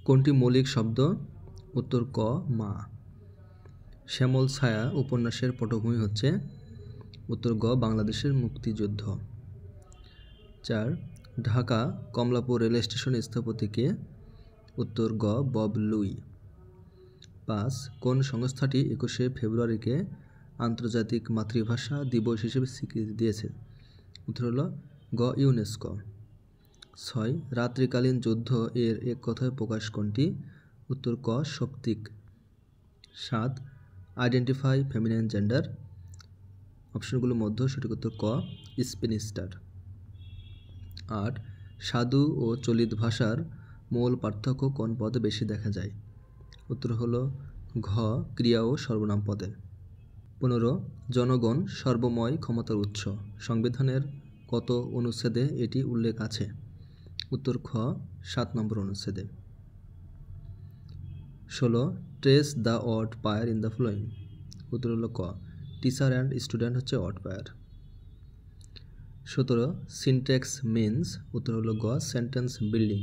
কোনটি মৌলিক শব্দ? উত্তর ক মা। শ্যামল ছায়া উপন্যাসের পটভূমি হচ্ছে? উত্তর গ বাংলাদেশের মুক্তিযুদ্ধ। 4 ঢাকা কমলাপুর রেল স্টেশন স্থপতি কে? উত্তর গ বব লুই। 5 কোন সংস্থাটি 21শে ফেব্রুয়ারিকে আন্তর্জাতিক মাতৃভাষা দিবস হিসেবে স্বীকৃতি দিয়েছে? উত্তর হল গ ইউনেস্কো। 6 রাত্রিকালীন যুদ্ধ এর এক কথায় প্রকাশ কোনটি? উত্তর ক সৌপ্তিক। 7 আইডেন্টিফাই ফেমিনাইন জেন্ডার। অপশনগুলোর মধ্যে সঠিক উত্তর ক স্পিনিস্টার। 8 সাধু ও চলিত ভাষার মূল পার্থক্য কোন পদে বেশি দেখা যায়? উত্তর হলো ঘ ক্রিয়া ও সর্বনাম পদে। 15 জনগণ সর্বময় ক্ষমতার উৎস সংবিধানের কত অনুচ্ছেদে এটি উল্লেখ আছে? উত্তর খ 7 নম্বর অনুচ্ছেদে। 16 trace the odd pair in the following. উত্তর হলো ক টিচার অ্যান্ড স্টুডেন্ট হচ্ছে অড পায়ার। 17 syntax means. উত্তর হলো গ সেন্টেন্স বিল্ডিং।